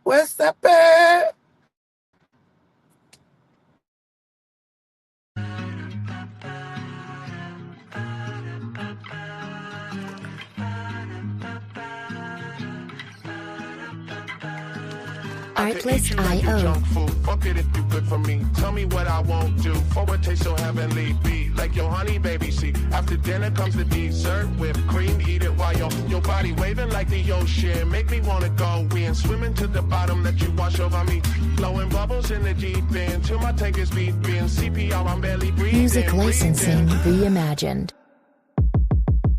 What's up, Bird? I could eat you like you junk food. Fuck it if you good for me. Tell me what I won't do. Forward taste so heavenly. Be like your honey baby. See, after dinner comes the dessert. Whipped cream, eat it while your body waving like the ocean. Make me wanna go in. Swimming to the bottom, let you wash over me. Blowing bubbles in the deep end. Till my tank is beeping. CPR, I'm barely breathing. Music licensing reimagined.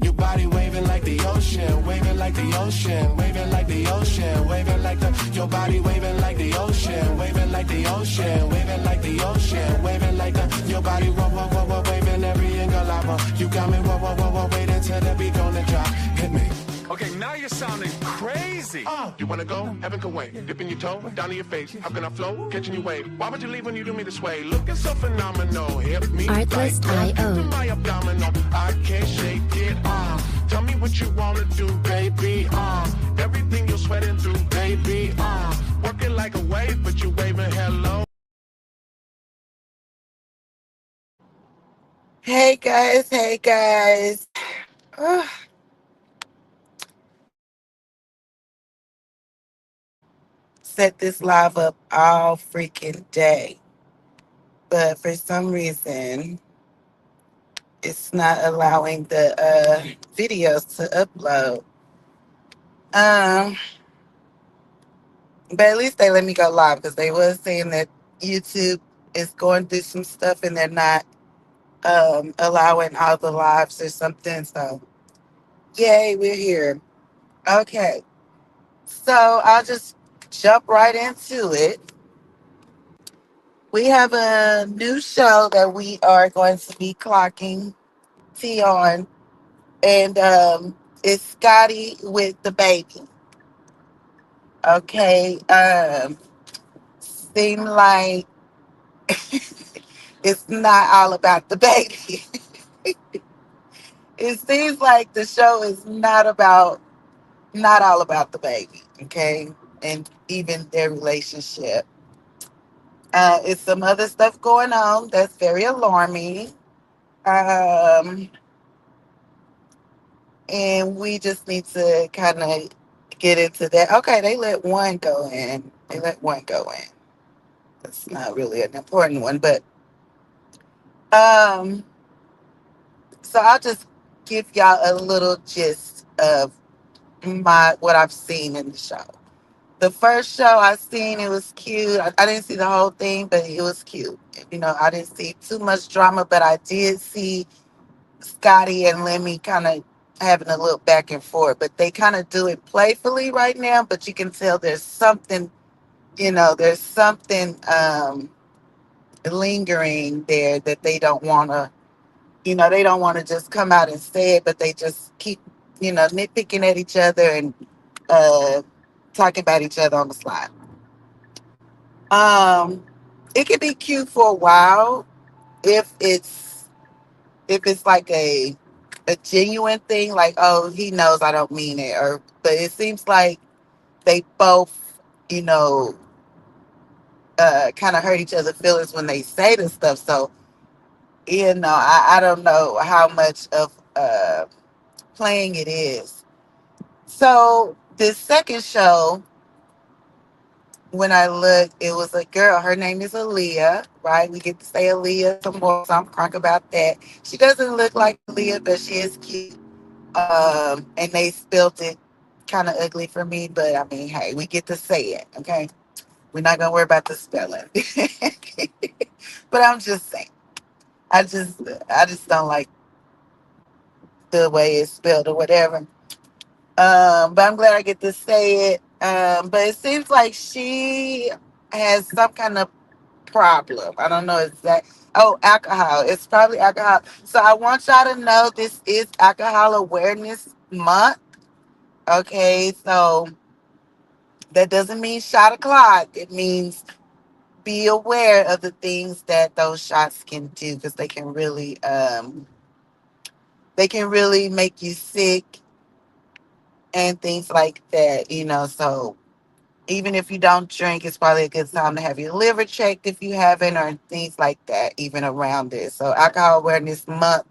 Your body waving like the ocean, waving like the ocean, waving like the ocean, waving like the. Your body waving like the ocean, waving like the ocean, waving like the ocean, waving like the. Your body whoa, waving every angle I want. You got me whoa, waiting till the beat gonna drop. Hit me. Okay, now you're sounding crazy. You wanna go? Heaven can wait. Dipping your toe down to your face. How can I flow? Catching your wave. Why would you leave when you do me this way? Looking so phenomenal. Hit me Artlist like IO. my abdominal. I can't shake it. Tell me what you wanna do, baby. Everything you're sweating through, baby. Working like a wave, but you waving hello. Hey, guys. Hey, guys. Ugh. Set this live up all freaking day. But for some reason, it's not allowing the videos to upload. Um, but at least they let me go live because they was saying that YouTube is going through some stuff and they're not allowing all the lives or something. So, yay, we're here. Okay, so I'll just jump right into it. We have a new show that we are going to be clocking T on, and it's Scotty with the baby. Okay, seem like it's not all about the baby. It seems like the show is not all about the baby, okay, and even their relationship. It's some other stuff going on that's very alarming. Um, and we just need to kind of get into that. Okay, they let one go in. They let one go in. That's not really an important one, but um, so I'll just give y'all a little gist of my what I've seen in the show. The first show I seen, it was cute. I didn't see the whole thing, but it was cute. You know, I didn't see too much drama, but I did see Scotty and Lemmy kind of having a little back and forth. But they kind of do it playfully right now. But you can tell there's something, there's something lingering there that they don't want to, they don't want to just come out and say it, but they just keep, nitpicking at each other and uh, talking about each other on the slide. Um, it can be cute for a while if it's like a genuine thing, like, oh, he knows I don't mean it, or but it seems like they both, you know, kind of hurt each other's feelings when they say this stuff. So, I don't know how much of playing it is. So this second show, when I looked, it was a girl. Her name is Aaliyah, right? We get to say Aaliyah some more, so I'm crunk about that. She doesn't look like Aaliyah, but she is cute. And they spelled it kind of ugly for me, but I mean, hey, we get to say it, okay? We're not gonna worry about the spelling. But I'm just saying, I just don't like the way it's spelled or whatever. But I'm glad I get to say it. But it seems like she has some kind of problem. I don't know exactly. Oh, alcohol. It's probably alcohol. So I want y'all to know this is Alcohol Awareness Month. Okay, so that doesn't mean shot o'clock. It means be aware of the things that those shots can do because they can really make you sick and things like that. So even if you don't drink, it's probably a good time to have your liver checked if you haven't, or things like that, even around it. So, Alcohol Awareness Month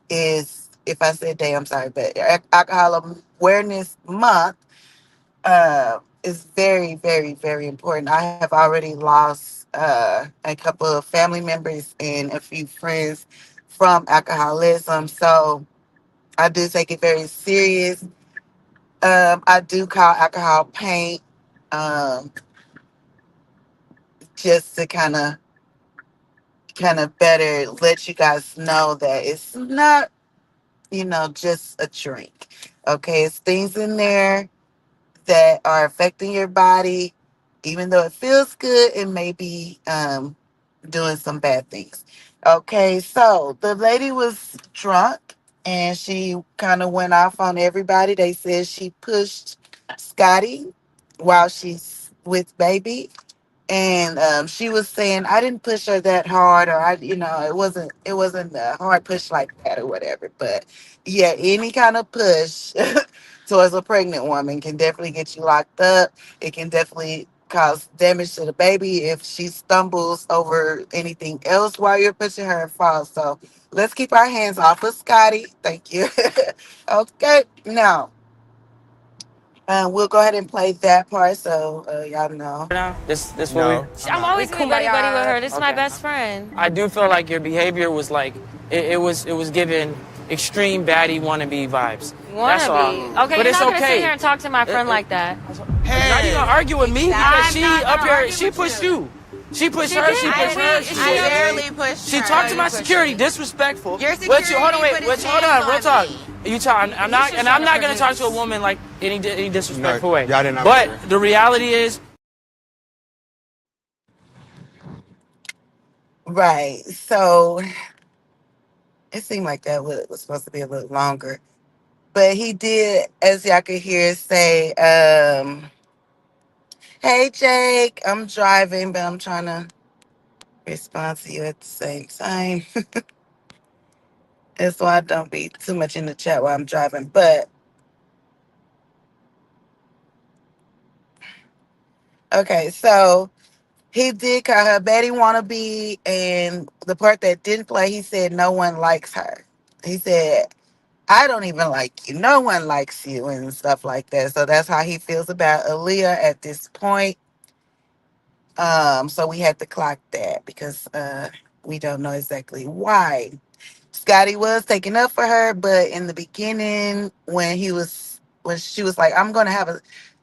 is, if I said day, I'm sorry, but Alcohol Awareness Month is very, very, very important. I have already lost a couple of family members and a few friends from alcoholism. So, I do take it very serious. I do call alcohol paint. Um, just to kind of better let you guys know that it's not, just a drink. Okay, it's things in there that are affecting your body. Even though it feels good, it may be doing some bad things. Okay, so the lady was drunk and she kind of went off on everybody. They said she pushed Scotty while she's with baby, and she was saying I didn't push her that hard, or it wasn't a hard push like that or whatever. But yeah, any kind of push towards a pregnant woman can definitely get you locked up. It can definitely cause damage to the baby if she stumbles over anything else while you're pushing her and falls. So let's keep our hands off of Scotty. Thank you. Okay, now we'll go ahead and play that part so y'all know. Now, this what No. I'm always gonna be buddy with her. This is my best friend. I do feel like your behavior was like it was giving extreme baddie wannabe vibes. That's all. Wannabe. Okay, But you're it's not gonna okay. sit here and talk to my friend like that. Now you gonna argue with me because she up here she pushed you. She pushed her. She pushed her. She I barely pushed She her. talked to my security, disrespectful. Your But security hold on, put his hold on, hands real on talk. me. You talk. I'm not gonna talk to a woman like any disrespectful No, way. y'all did not But agree. the reality is, Right. So it seemed like that was supposed to be a little longer. But he did, as y'all could hear, say, hey, Jake, I'm driving, but I'm trying to respond to you at the same time. That's why I don't be too much in the chat while I'm driving. But, okay, so he did call her Betty Wannabe. And the part that didn't play, he said, no one likes her. He said, I don't even like you. No one likes you and stuff like that. So that's how he feels about Aaliyah at this point. So we had to clock that because we don't know exactly why. Scotty was taking up for her, but in the beginning, when she was like, I'm gonna have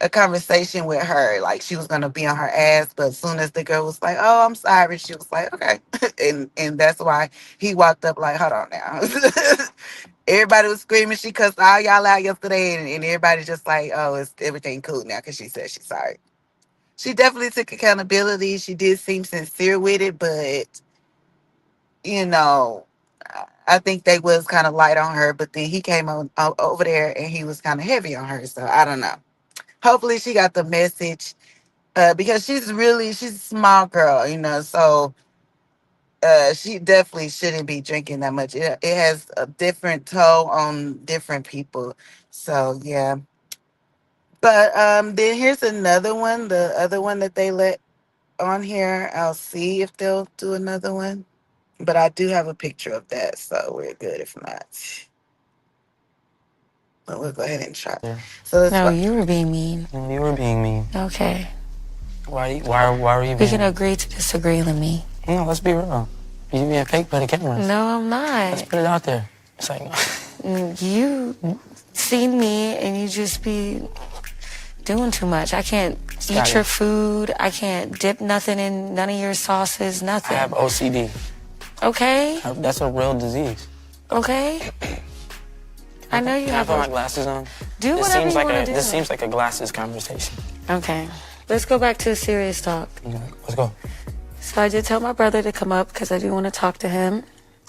a conversation with her, like she was gonna be on her ass, but as soon as the girl was like, oh, I'm sorry, she was like, okay. And that's why he walked up like, hold on now. Everybody was screaming. She cussed all y'all out yesterday, and everybody just like, oh, it's everything cool now because she said she's sorry. She definitely took accountability. She did seem sincere with it, but you know, I think they was kind of light on her. But then he came over there and he was kind of heavy on her. So I don't know. Hopefully she got the message because she's a small girl, So she definitely shouldn't be drinking that much. It has a different toll on different people. So yeah. But then here's another one, the other one that they let on here. I'll see if they'll do another one. But I do have a picture of that, so we're good if not. But we'll go ahead and try. So let's no, you were being mean. You were being mean. Okay. Why were you being? We can agree to disagree with me. No, let's be real. You being fake by the cameras. No, I'm not. Let's put it out there. It's like you seen me and you just be doing too much. I can't eat your food. I can't dip nothing in none of your sauces, nothing. I have OCD. Okay. That's a real disease. Okay. I know you have. Can I put my glasses on? Do whatever you want to do. This seems like a glasses conversation. Okay. Let's go back to a serious talk. Okay, let's go. So I did tell my brother to come up because I do want to talk to him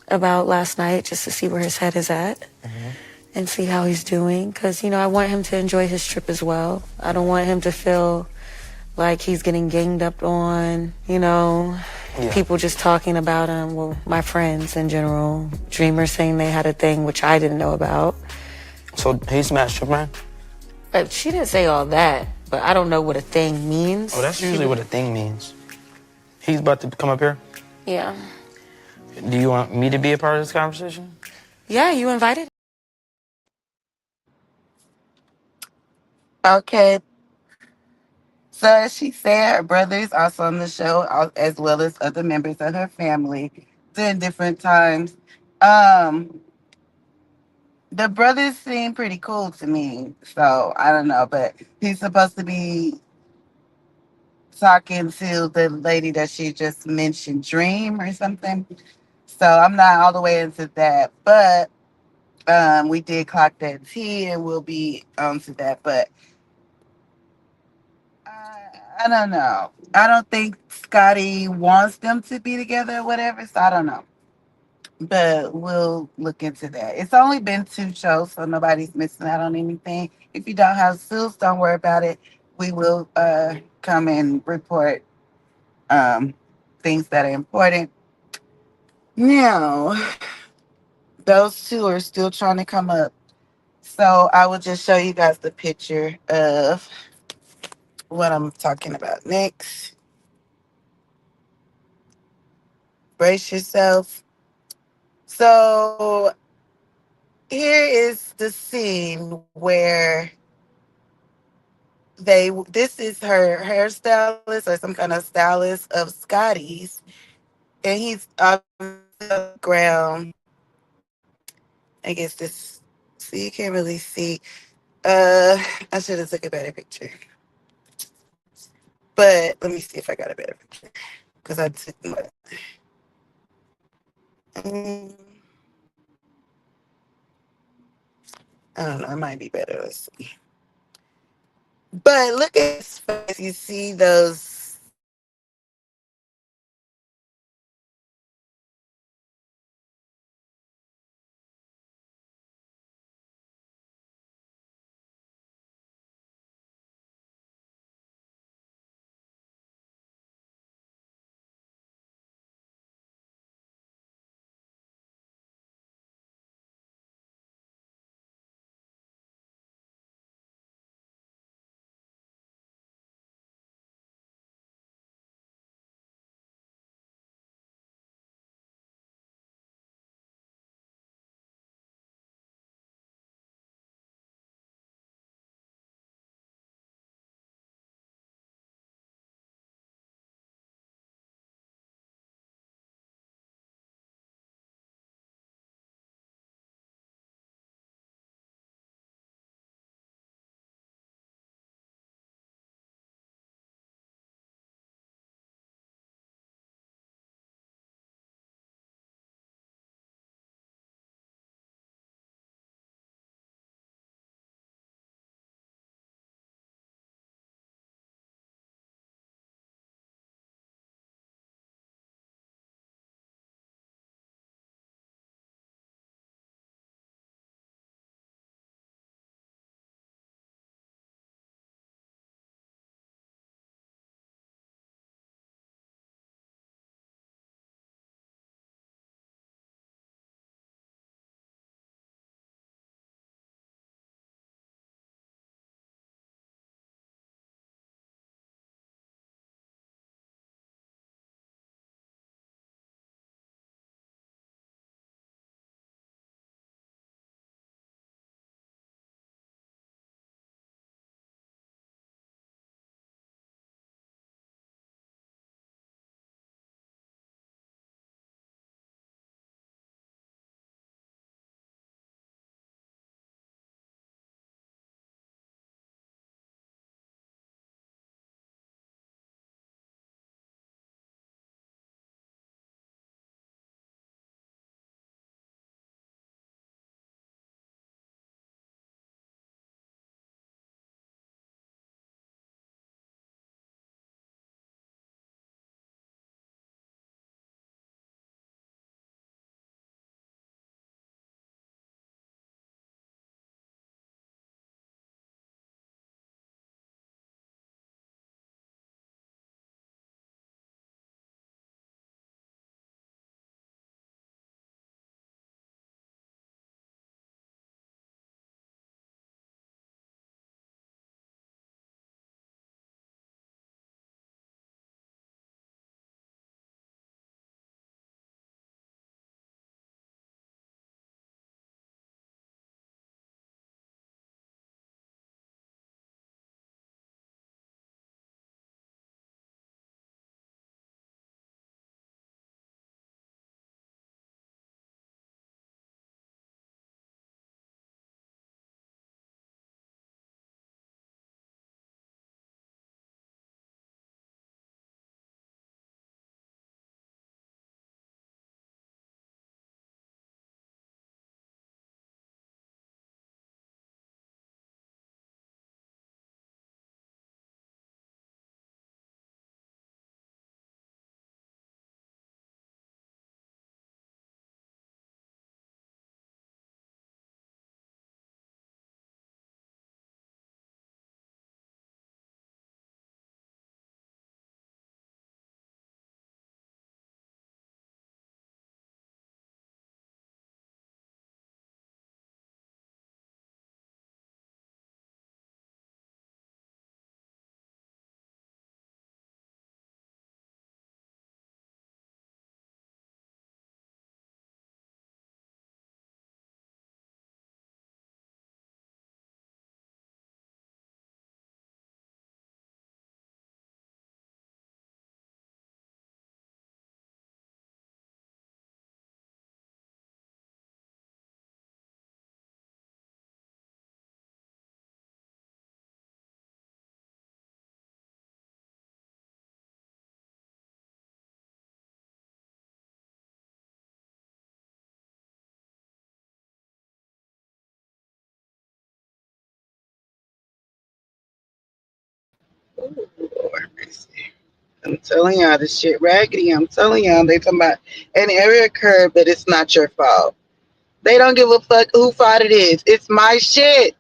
about last night just to see where his head is at and see how he's doing. Because, you know, I want him to enjoy his trip as well. I don't want him to feel like he's getting ganged up on, you know, people just talking about him. Well, my friends in general, Dreamers saying they had a thing, which I didn't know about. So he smashed your man? She didn't say all that, but I don't know what a thing means. Oh, that's usually what a thing means. He's about to come up here? Yeah. Do you want me to be a part of this conversation? Yeah, you invited. Okay. So as she said, her brother is also on the show, as well as other members of her family, in different times. Um, the brothers seem pretty cool to me, so I don't know, but he's supposed to be talking to the lady that she just mentioned, Dream or something. So I'm not all the way into that, but we did clock that T, and we'll be on to that. But I don't know. I don't think Scotty wants them to be together or whatever. So I don't know. But we'll look into that. It's only been 2 shows, so nobody's missing out on anything. If you don't have suits, don't worry about it. We will come and report um, things that are important. Now, those two are still trying to come up. So I will just show you guys the picture of what I'm talking about next. Brace yourself. So here is the scene where this is her hairstylist or some kind of stylist of Scotty's, and he's obviously on the ground. I guess this, see, you can't really see. I should have took a better picture, but let me see if I got a better picture because I took what. Um, I don't know. It might be better. Let's see. But look at his face. You see those Ooh, Lord mercy. I'm telling y'all, this shit raggedy. I'm telling y'all, they talking about an area occurred, but it's not your fault. They don't give a fuck who fault it is. It's my shit.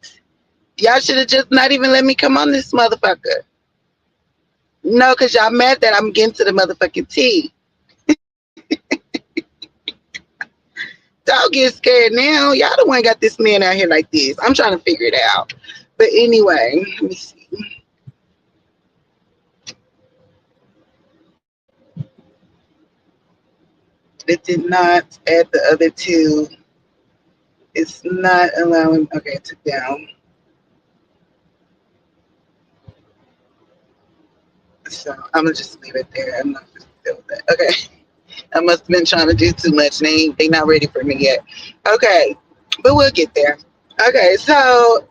Y'all should have just not even let me come on this motherfucker. No, because y'all mad that I'm getting to the motherfucking tea. Don't get scared now. Y'all the one got this man out here like this. I'm trying to figure it out. But anyway, let me see. It did not add the other two. It's not allowing. Okay, it took down. So I'm gonna just leave it there. I'm not gonna deal with that. Okay. I must have been trying to do too much. They not ready for me yet. Okay, but we'll get there. Okay, so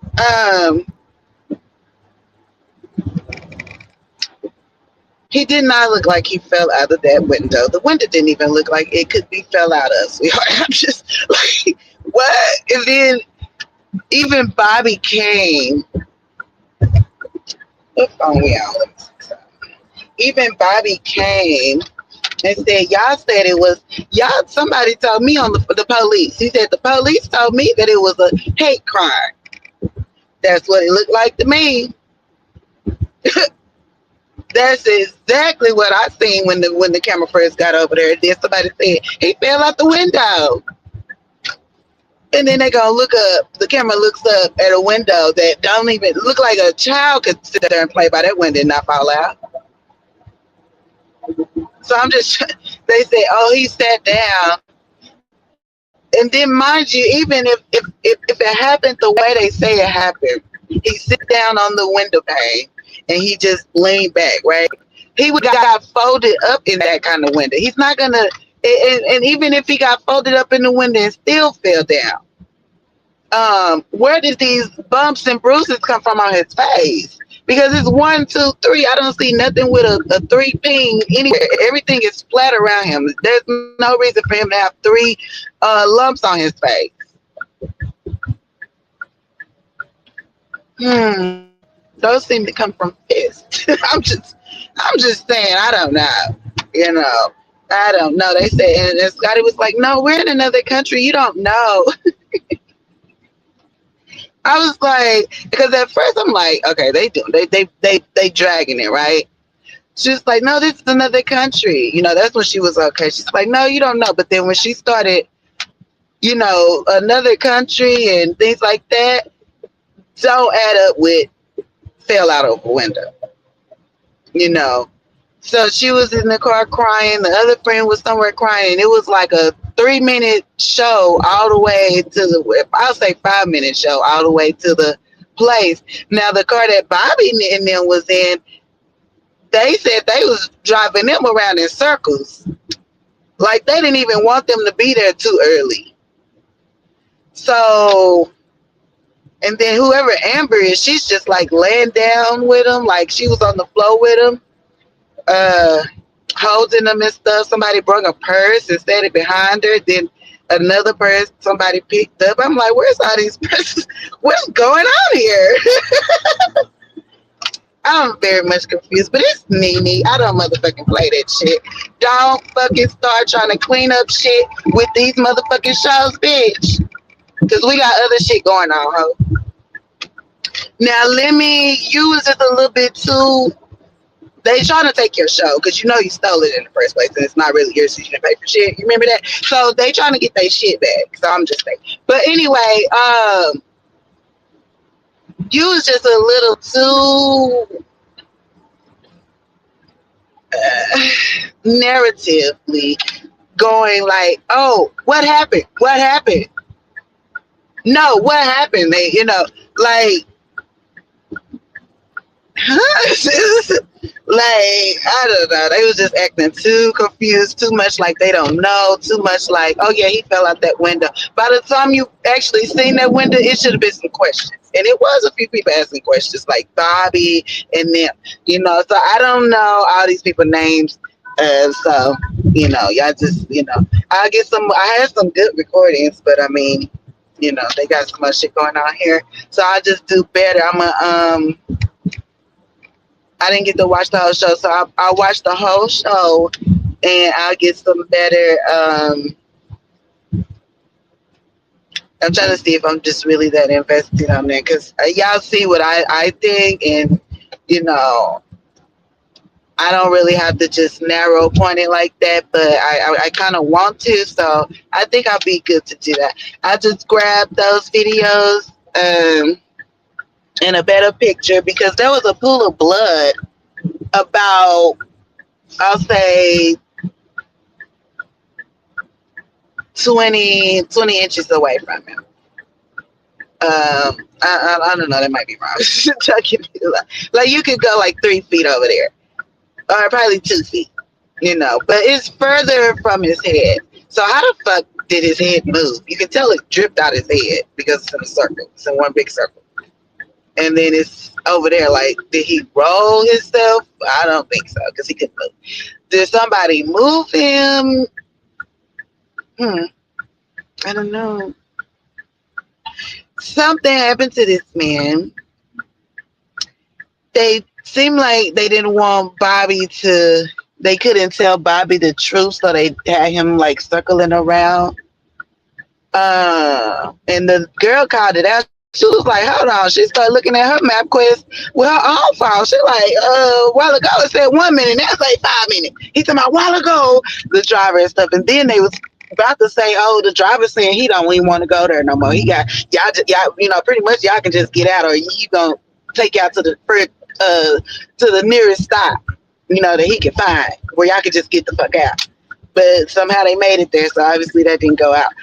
he did not look like he fell out of that window. The window didn't even look like it could be fell out of, sweetheart. I'm just like, what? And then even Bobby came. What phone we on? Even Bobby came and said, y'all said it was, y'all, somebody told me on the police. He said, the police told me that it was a hate crime. That's what it looked like to me. That's exactly what I seen when the camera first got over there. Then somebody said he fell out the window, and then they gonna look up. The camera looks up at a window that don't even look like a child could sit there and play by that window and not fall out. So I'm just. They say, oh, he sat down, and then mind you, even if it happened the way they say it happened, he sit down on the window pane and he just leaned back, right? He would got folded up in that kind of window. He's not gonna, and even if he got folded up in the window and still fell down, where did these bumps and bruises come from on his face? Because it's 1, 2, 3. I don't see nothing with a three ping anywhere. Everything is flat around him. There's no reason for him to have three lumps on his face. Those seem to come from fists. I'm just saying. I don't know. You know. I don't know. They said, and Scotty was like, "No, we're in another country. You don't know." I was like, because at first I'm like, okay, they dragging it, right? She's like, no, this is another country. You know, that's when she was okay. She's like, no, you don't know. But then when she started, another country and things like that, don't add up with fell out of a window, you know. So she was in the car crying. The other friend was somewhere crying. It was like a 3-minute show all the way to I'll say 5-minute show all the way to the place. Now the car that Bobby and them was in, they said they was driving them around in circles. Like they didn't even want them to be there too early. So, and then whoever Amber is, she's just like laying down with them, like she was on the floor with them, holding them and stuff. Somebody brought a purse and set it behind her. Then another purse somebody picked up. I'm like, where's all these purses? What's going on here? I'm very much confused, but it's NeNe. I don't motherfucking play that shit. Don't fucking start trying to clean up shit with these motherfucking shows, bitch. Because we got other shit going on, ho. Now, you was just a little bit too. They trying to take your show because you know you stole it in the first place and it's not really yours, so you didn't pay for shit. You remember that? So they trying to get their shit back. So I'm just saying. But anyway, you was just a little too narratively going like, oh, what happened? What happened? No, what happened? They, like, like, I don't know. They was just acting too confused, too much like they don't know, too much like, oh yeah, he fell out that window. By the time you actually seen that window, it should have been some questions. And it was a few people asking questions, like Bobby and them, So I don't know all these people's names. So, y'all just, I had some good recordings, but I mean, they got so much shit going on here. So I'll just do better. I'm going to, I didn't get to watch the whole show, so I'll watch the whole show and I'll get some better. I'm trying to see if I'm just really that invested on there because y'all see what I think, and you know, I don't really have to just narrow point it like that, but I kind of want to, so I think I'll be good to do that. I just grabbed those videos in a better picture because there was a pool of blood about, I'll say, 20 inches away from him. I don't know, that might be wrong. Like you could go like 3 feet over there, or probably 2 feet, but it's further from his head. So how the fuck did his head move? You can tell it dripped out his head because it's in a circle. It's in one big circle. And then it's over there. Like, did he roll himself? I don't think so because he couldn't move. Did somebody move him? I don't know. Something happened to this man. They seemed like they didn't want Bobby to. They couldn't tell Bobby the truth, so they had him like circling around. And the girl called it out. She was like, hold on. She started looking at her map quest with her own phone. She like, a while ago it said 1 minute. That's like 5 minutes. He said, a while ago, the driver and stuff. And then they was about to say, oh, the driver saying he don't even want to go there no more. He got, y'all, pretty much y'all can just get out or you gonna take y'all to the nearest stop, that he can find where y'all can just get the fuck out. But somehow they made it there. So obviously that didn't go out.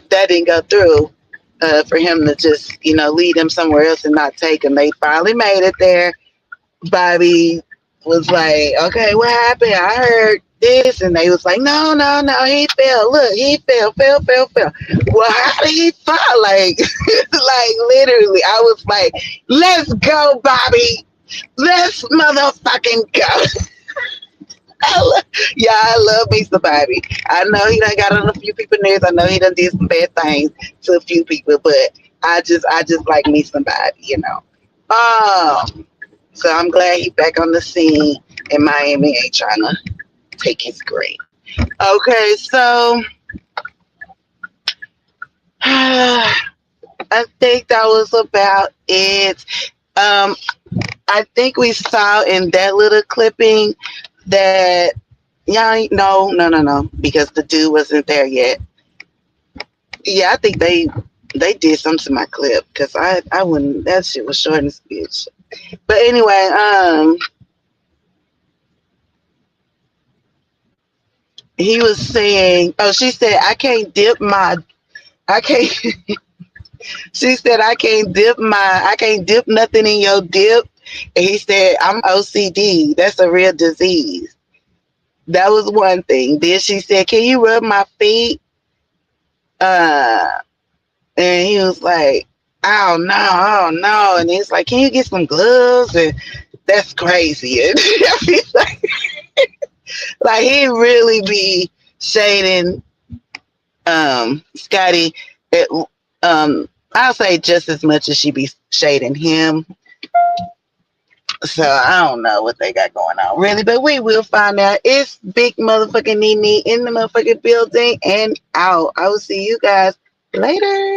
That didn't go through for him to just, lead him somewhere else and not take him. They finally made it there. Bobby was like, okay, what happened? I heard this. And they was like, no, he fell. Look, he fell. Well, how did he fall? Like, like literally, I was like, let's go, Bobby. Let's motherfucking go. I love me some Bobby. I know he done got on a few people's nerves. I know he done did some bad things to a few people, but I just like me some Bobby. So I'm glad he back on the scene and Miami ain't trying to take his grade. Okay, so I think that was about it. I think we saw in that little clipping that no, because the dude wasn't there yet. Yeah, I think they did something to my clip because I wouldn't. That shit was short and sweet. But anyway, he was saying, oh, she said I can't dip my, I can't. She said I can't dip nothing in your dip. And he said I'm OCD. That's a real disease. That was one thing. Then she said, can you rub my feet? And he was like, I don't know. And he's like, can you get some gloves? And that's crazy. And like he really be shading Scotty. I'll say just as much as she be shading him. So I don't know what they got going on really, but we will find out. It's big motherfucking NeNe in the motherfucking building and out. I will see you guys later.